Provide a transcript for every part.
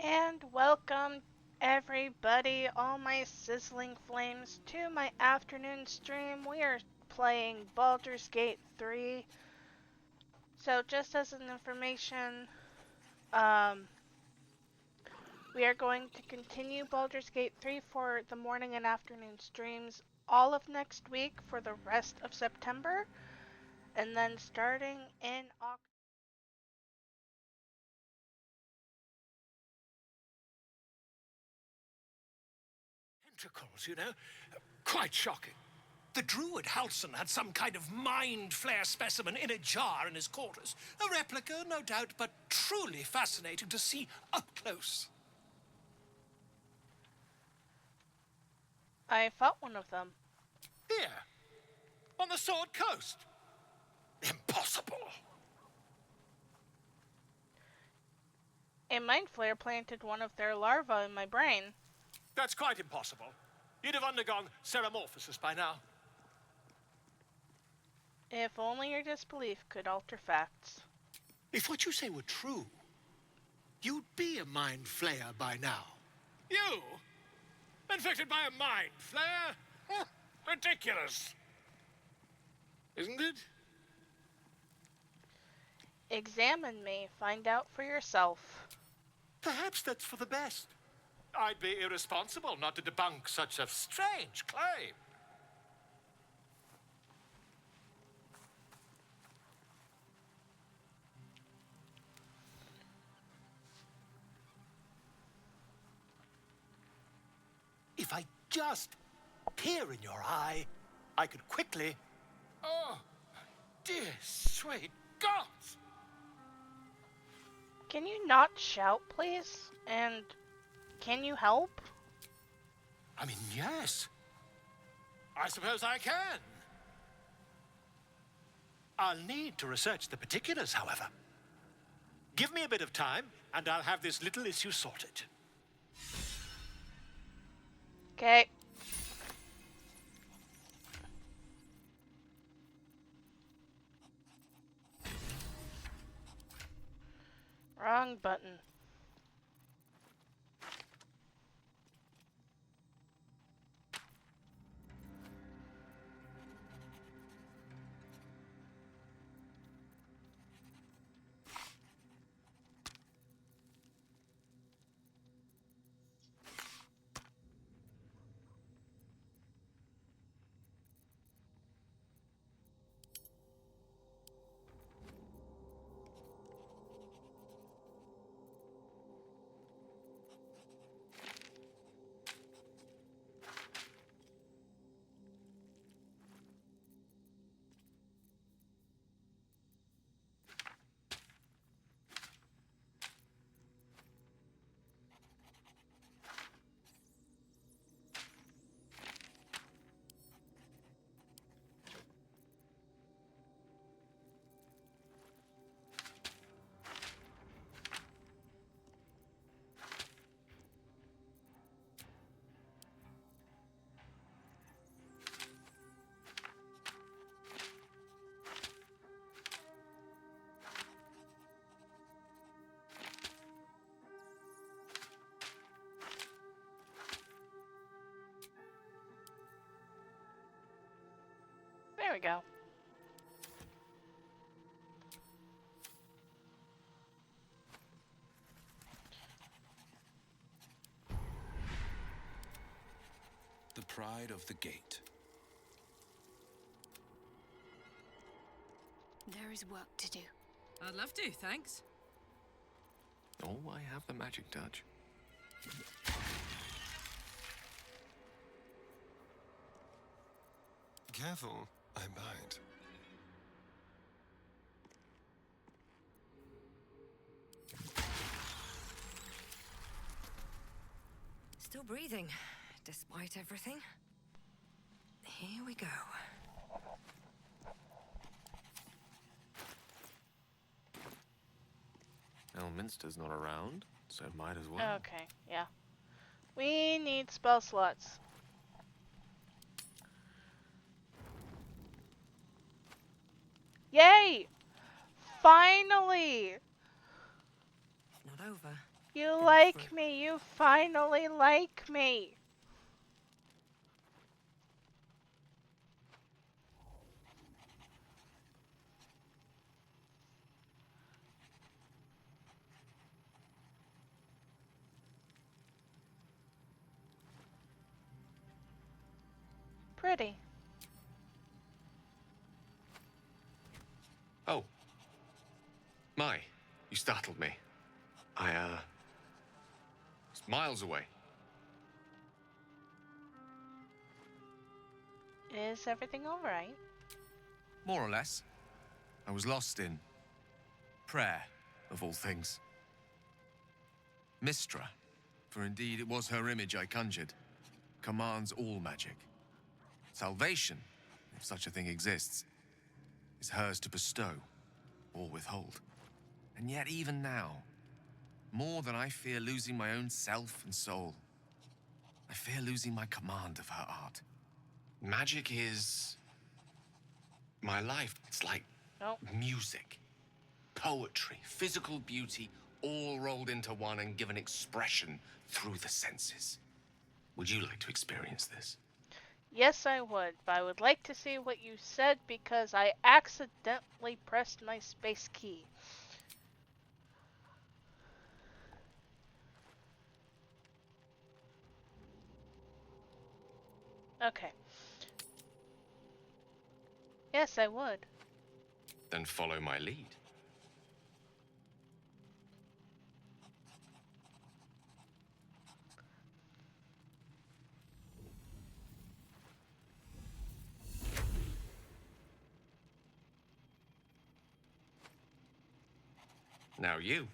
And welcome everybody, all my sizzling flames, to my afternoon stream. We are playing Baldur's Gate 3. So just as an information, we are going to continue Baldur's Gate 3 for the morning and afternoon streams all of next week for the rest of September. And then starting in October. Tentacles, you know? Quite shocking. The druid Halson had some kind of mind flare specimen in a jar in his quarters. A replica, no doubt, but truly fascinating to see up close. I fought one of them. Here, on the Sword Coast. Impossible. A mind flare planted one of their larvae in my brain. That's quite impossible. You'd have undergone ceramorphosis by now. If only your disbelief could alter facts. If what you say were true, you'd be a mind flayer by now. You? Infected by a mind flare? Ridiculous. Isn't it? Examine me. Find out for yourself. Perhaps that's for the best. I'd be irresponsible not to debunk such a strange claim. If I just peer in your eye, I could quickly... Oh, dear sweet gods! Can you not shout, please? And can you help? I mean, yes. I suppose I can. I'll need to research the particulars, however. Give me a bit of time, and I'll have this little issue sorted. Okay. Wrong button. There we go. The pride of the gate. There is work to do. I'd love to, thanks. Oh, I have the magic touch. Careful, I bite. Still breathing, despite everything. Here we go. Minster's not around, so might as well. Okay, yeah. We need spell slots. Yay! Finally! Not over. You Been like through. me. You finally like me. Pretty. Oh. My, you startled me. It's miles away. Is everything alright? More or less. I was lost in prayer, of all things. Mistra, for indeed it was her image I conjured, commands all magic. Salvation, if such a thing exists, is hers to bestow or withhold. And yet even now, more than I fear losing my own self and soul, I fear losing my command of her art. Magic is my life. It's like Nope. music, poetry, physical beauty, all rolled into one and given expression through the senses. Would you like to experience this? Yes, I would, but I would like to see what you said because I accidentally pressed my space key. Okay. Yes, I would. Then follow my lead. Now you.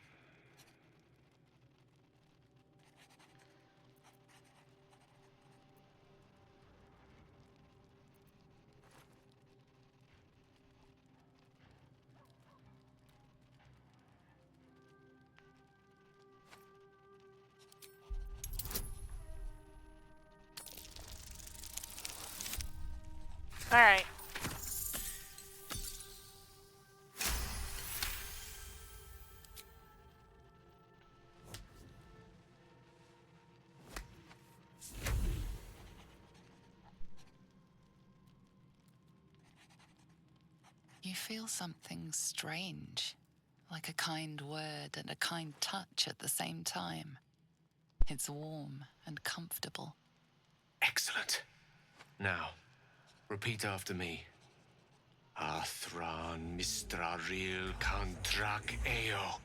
Alright. You feel something strange, like a kind word and a kind touch at the same time. It's warm and comfortable. Excellent. Now, repeat after me. Athran Mistraril Kantrak Eo.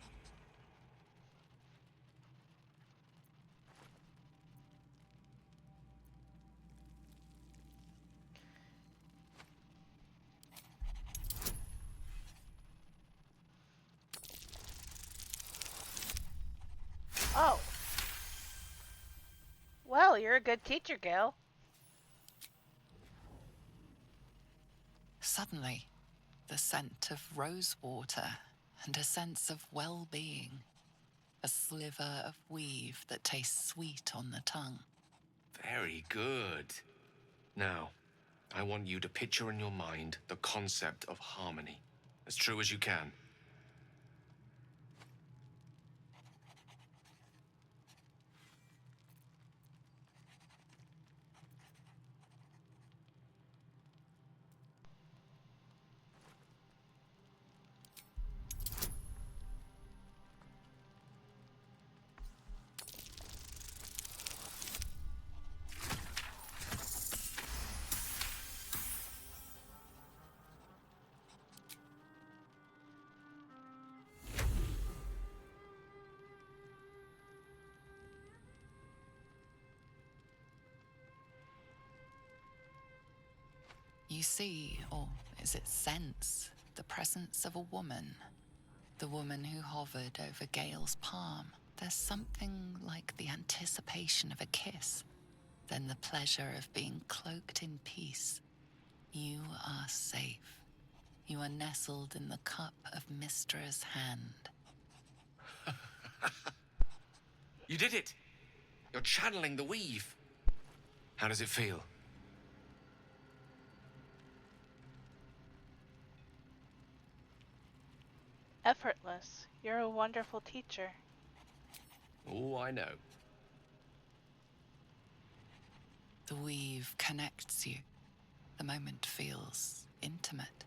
Oh. Well, you're a good teacher, Gale. Suddenly, the scent of rose water and a sense of well-being. A sliver of weave that tastes sweet on the tongue. Very good. Now, I want you to picture in your mind the concept of harmony, as true as you can. You see, or is it sense, the presence of a woman. The woman who hovered over Gale's palm. There's something like the anticipation of a kiss, then the pleasure of being cloaked in peace. You are safe. You are nestled in the cup of Mistra's hand. You did it! You're channeling the weave. How does it feel? Effortless. You're a wonderful teacher. Oh, I know. The weave connects you. The moment feels intimate.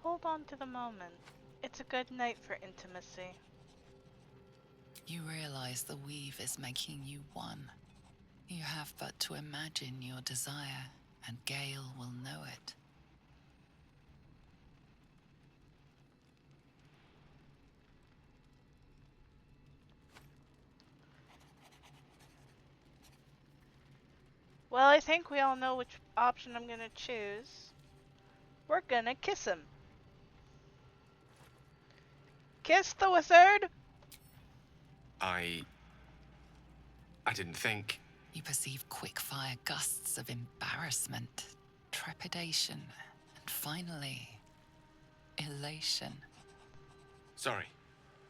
Hold on to the moment. It's a good night for intimacy. You realize the weave is making you one. You have but to imagine your desire, and Gale will know it. Well, I think we all know which option I'm gonna choose. We're gonna kiss him. Kiss the wizard! I didn't think. You perceive quick-fire gusts of embarrassment, trepidation, and finally, elation. Sorry.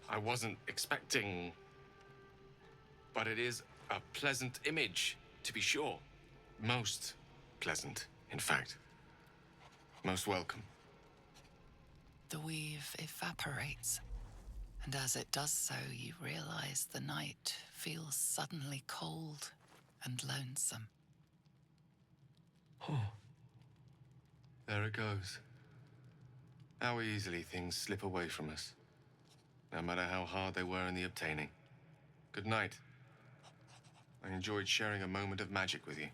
I wasn't expecting. But it is a pleasant image, to be sure. Most pleasant, in fact. Most welcome. The weave evaporates, and as it does so, you realize the night feels suddenly cold and lonesome. Oh. There it goes. How easily things slip away from us, no matter how hard they were in the obtaining. Good night. I enjoyed sharing a moment of magic with you.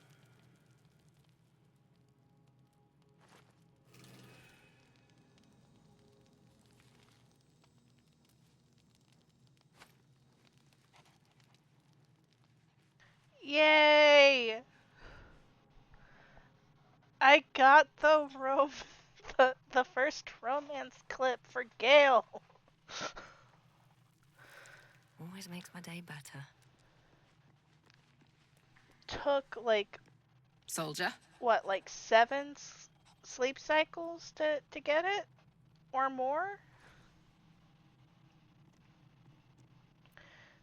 Yay! I got the the first romance clip for Gale. Always makes my day better. Took like Soldier. what, like 7 sleep cycles to get it, or more.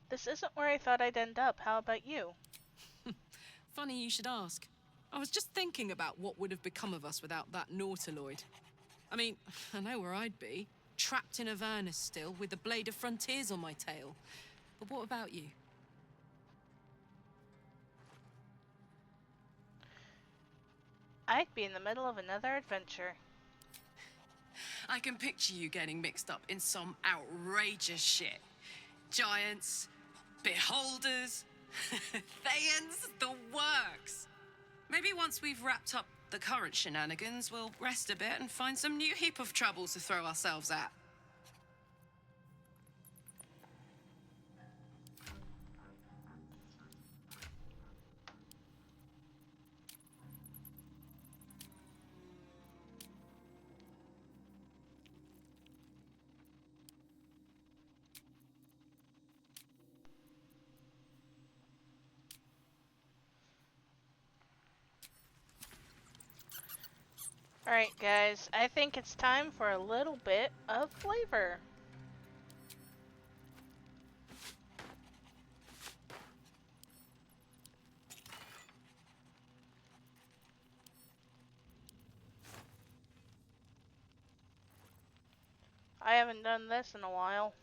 This isn't where I thought I'd end up. How about you? Funny you should ask. I was just thinking about what would have become of us without that nautiloid. I mean, I know where I'd be. Trapped in Avernus still, with the Blade of Frontiers on my tail. But what about you? I'd be in the middle of another adventure. I can picture you getting mixed up in some outrageous shit. Giants, beholders, Thayans, the works. Maybe once we've wrapped up the current shenanigans, we'll rest a bit and find some new heap of troubles to throw ourselves at. Alright guys, I think it's time for a little bit of flavor. I haven't done this in a while.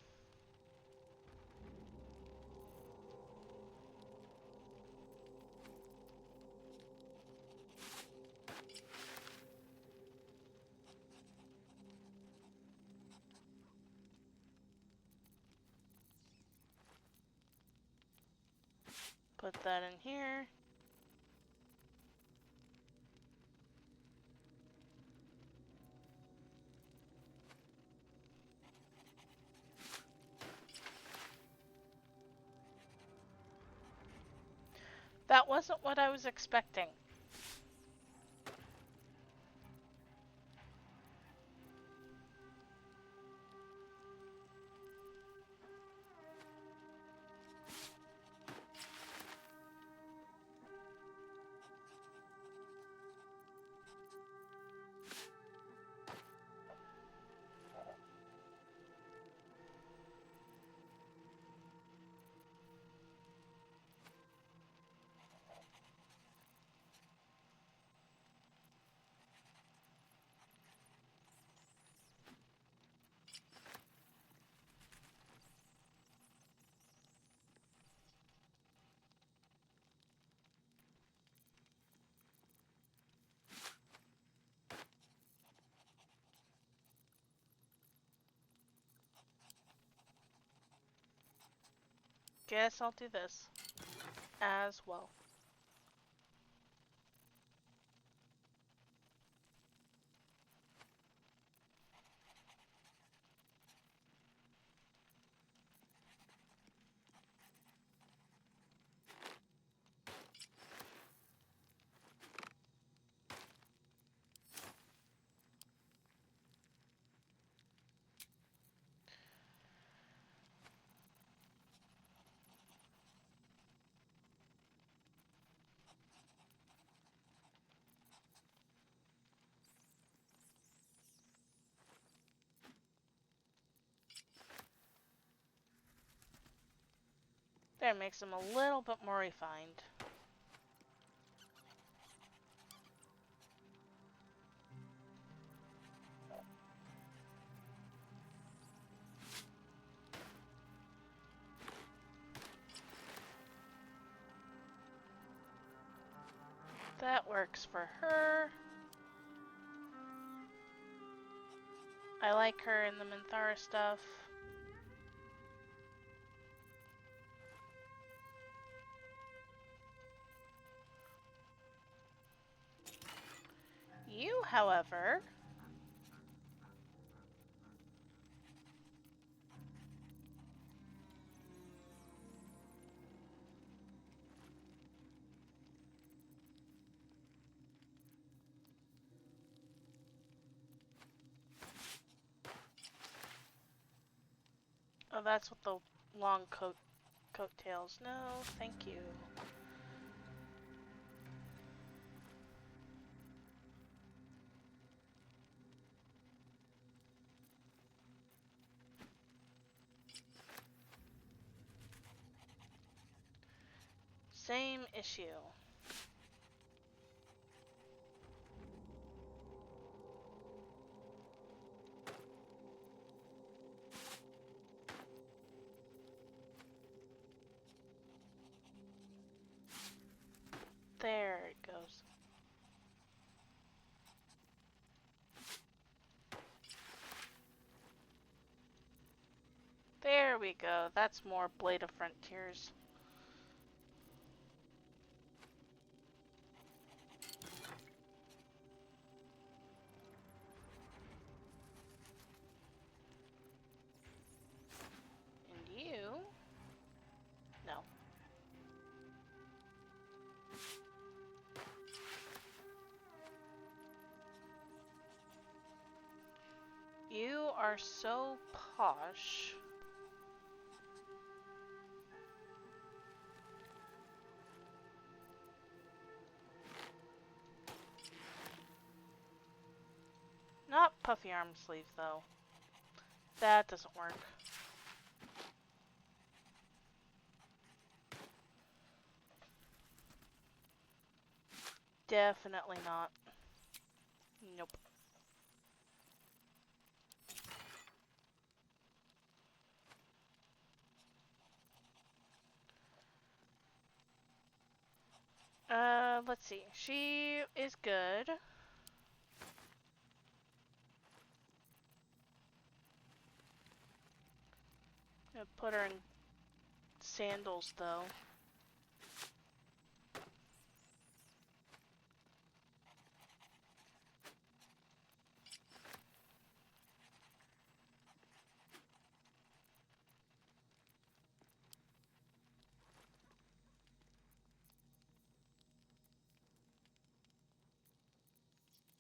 Put that in here. That wasn't what I was expecting. Guess I'll do this as well. That makes them a little bit more refined. That works for her. I like her in the Minthara stuff. You, however, oh, that's what the long coattails. No, thank you. Same issue. There it goes. There we go. That's more Blade of Frontiers. And you? No. You are so posh. Not puffy arm sleeve, though. That doesn't work. Definitely not. Nope. Let's see. She is good. Gonna put her in sandals, though.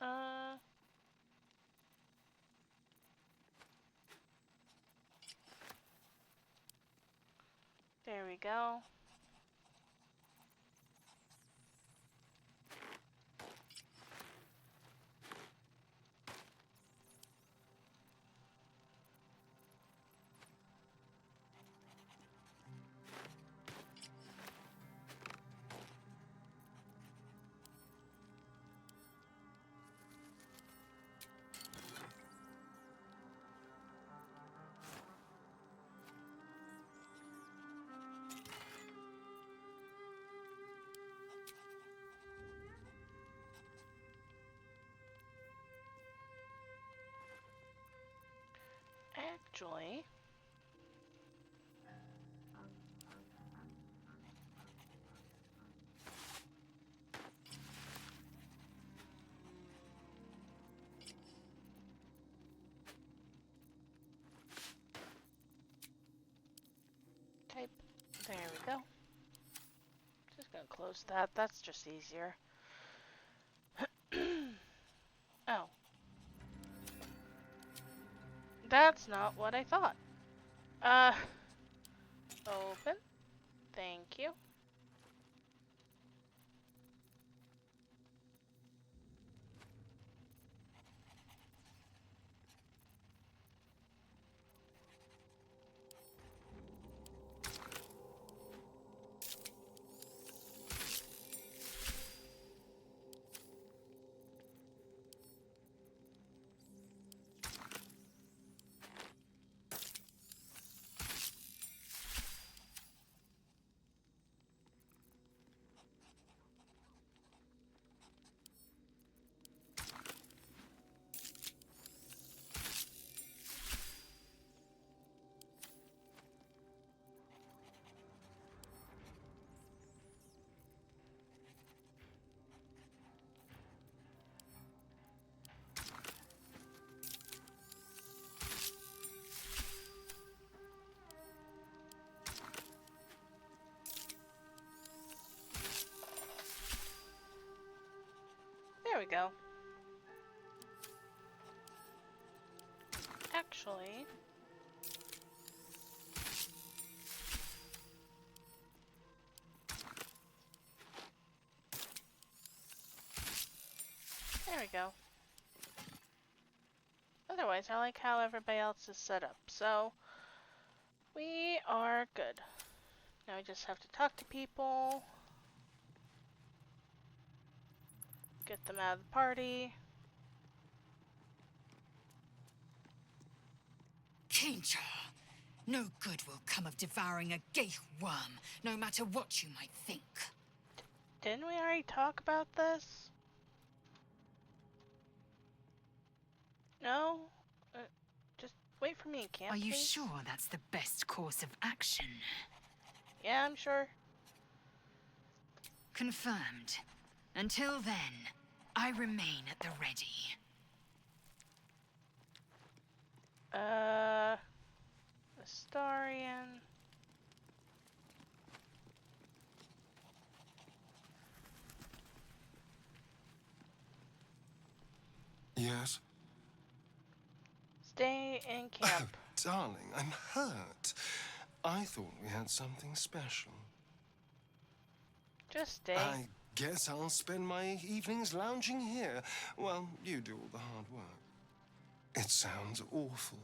Uh, there we go. Actually, close that. That's just easier. Oh. That's not what I thought. Open. Thank you. There we go. Actually, there we go. Otherwise, I like how everybody else is set up. So, we are good. Now we just have to talk to people. Get them out of the party. Kinja, no good will come of devouring a gate worm, no matter what you might think. Didn't we already talk about this? No? Just wait for me, camp, Are you please? sure that's the best course of action? Yeah, I'm sure. Confirmed. Until then, I remain at the ready. Astarian. Yes? Stay in camp. Darling, I'm hurt. I thought we had something special. Just stay. I guess I'll spend my evenings lounging here while you do all the hard work. It sounds awful.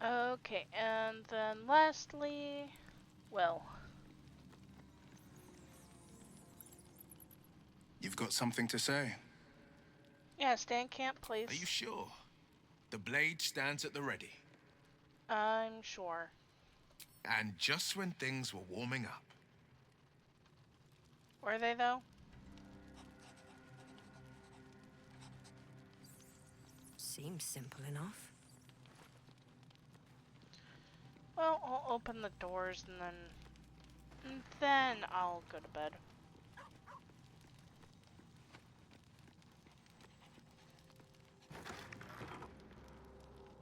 Okay, and then lastly, well, You've got something to say? yeah, stay in camp, please. Are you sure? The blade stands at the ready. I'm sure. And just when things were warming up. Were they, though? Seems simple enough. Well, I'll open the doors and then I'll go to bed.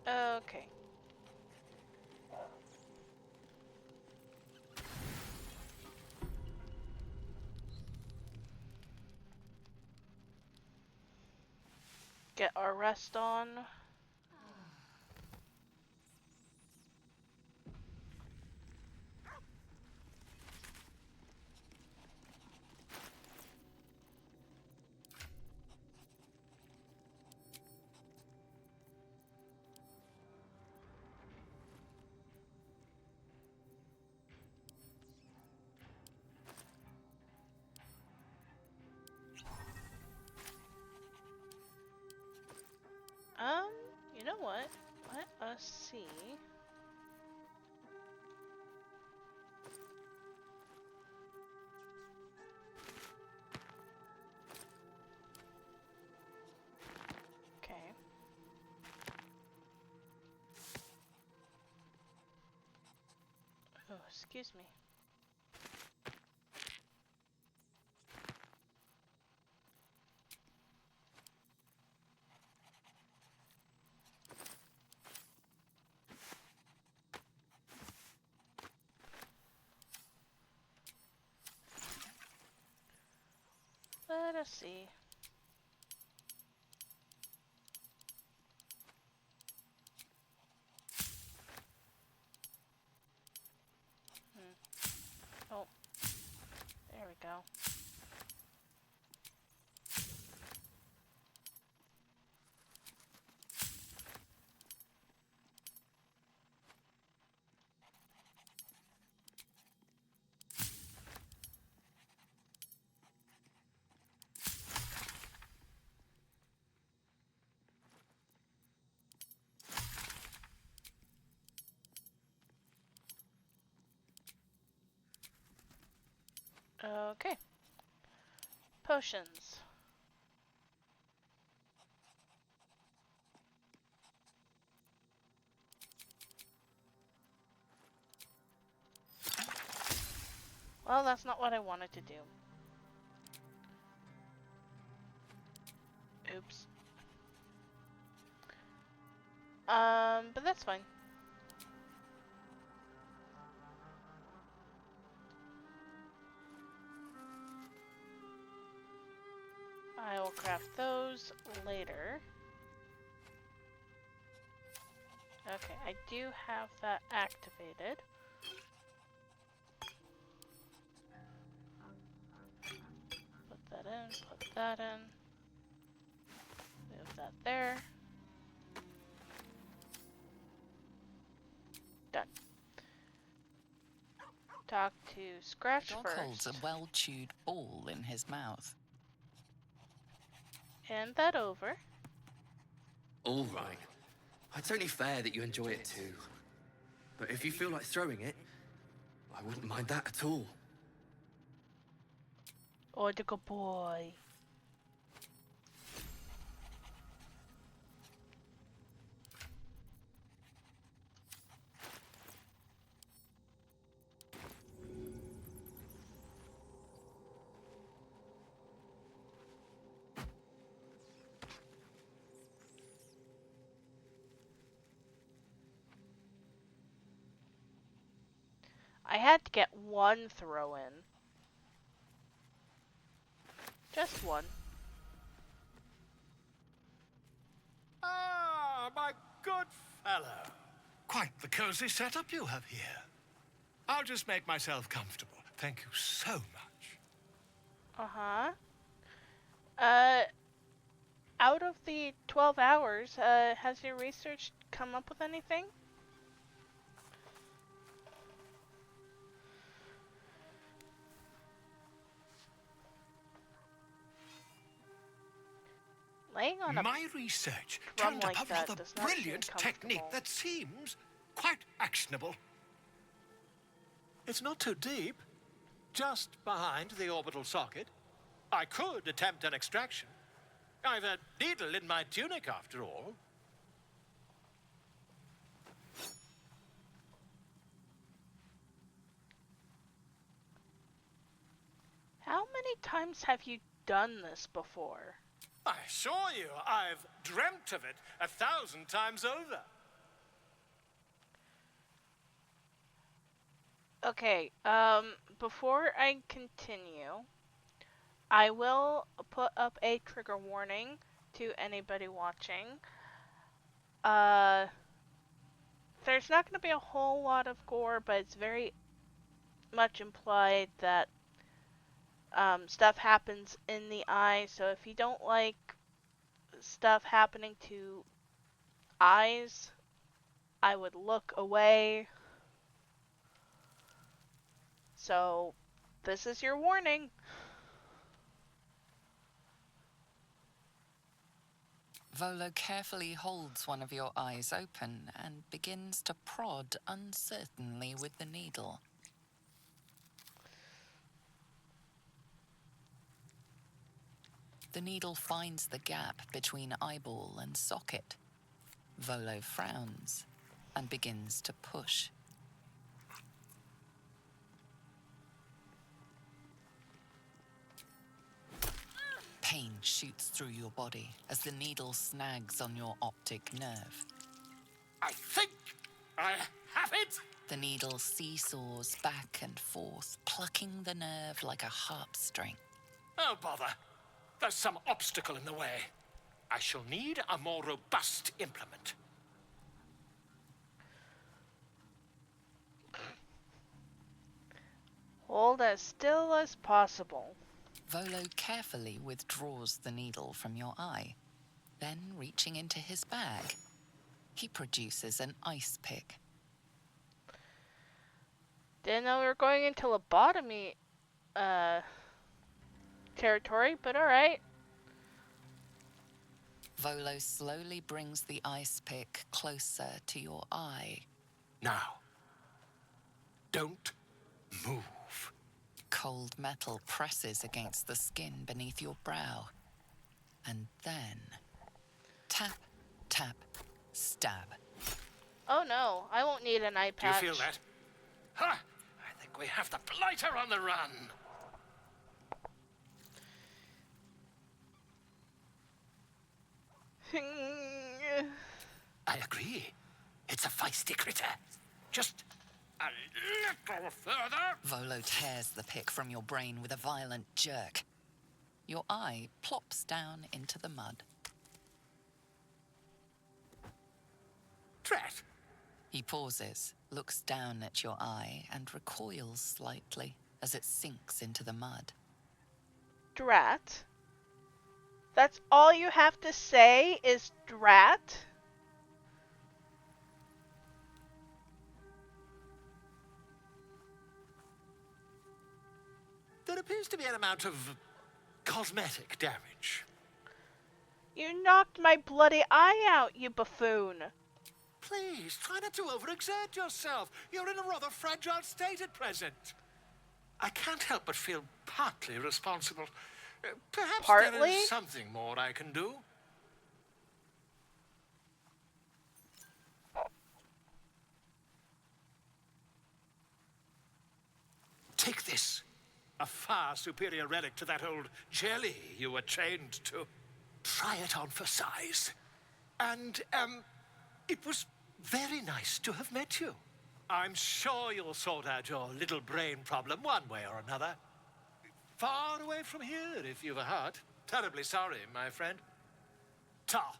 Okay. Get our rest on. You know what? Let us see. excuse me. Let us see. Oh, there we go. Okay. Potions. Well, that's not what I wanted to do. Oops. But that's fine. I will craft those later. Okay, I do have that activated. Put that in, put that in. Move that there. Done. Talk to Scratch Dog first. holds a well-chewed ball in his mouth. Hand that over. All right. It's only fair that you enjoy it too. But if you feel like throwing it, I wouldn't mind that at all. Oh, the good boy. I had to get one throw in. Just one. Ah, my good fellow. Quite the cozy setup you have here. I'll just make myself comfortable. Thank you so much. Uh-huh. Out of the 12 hours, has your research come up with anything? Laying on a My research drum turned like up a that rather does not seem brilliant technique comfortable. that seems quite actionable. It's not too deep. Just behind the orbital socket. I could attempt an extraction. I've a needle in my tunic, after all. How many times have you done this before? I assure you, I've dreamt of it 1,000 times over. Okay, before I continue, I will put up a trigger warning to anybody watching. There's not going to be a whole lot of gore, but it's very much implied that stuff happens in the eye, so if you don't like stuff happening to eyes, I would look away. So, this is your warning. Volo carefully holds one of your eyes open and begins to prod uncertainly with the needle. The needle finds the gap between eyeball and socket. Volo frowns and begins to push. Pain shoots through your body as the needle snags on your optic nerve. I think I have it! The needle seesaws back and forth, plucking the nerve like a harp string. Oh, bother. There's some obstacle in the way. I shall need a more robust implement. Hold as still as possible. Volo carefully withdraws the needle from your eye. Then, reaching into his bag, he produces an ice pick. Didn't know we were going into lobotomy territory, but alright. Volo slowly brings the ice pick closer to your eye. Now, don't move. Cold metal presses against the skin beneath your brow. And then, tap, tap, stab. Oh no, I won't need an eye patch. Do you feel that? Ha! I think we have the blighter on the run. I agree. It's a feisty critter. Just a little further. Volo tears the pick from your brain with a violent jerk. Your eye plops down into the mud. Drat. He pauses, looks down at your eye, and recoils slightly as it sinks into the mud. Drat? That's all you have to say is drat? There appears to be an amount of cosmetic damage. You knocked my bloody eye out, you buffoon. Please, try not to overexert yourself. You're in a rather fragile state at present. I can't help but feel partly responsible. Perhaps there Partly? is something more I can do. Take this. A far superior relic to that old jelly you were chained to. Try it on for size. And, it was very nice to have met you. I'm sure you'll sort out your little brain problem one way or another. Far away from here, if you've a heart. Terribly sorry, my friend. Ta.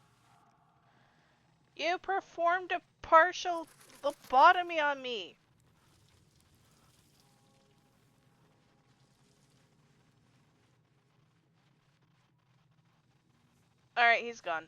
You performed a partial lobotomy on me. Alright, he's gone.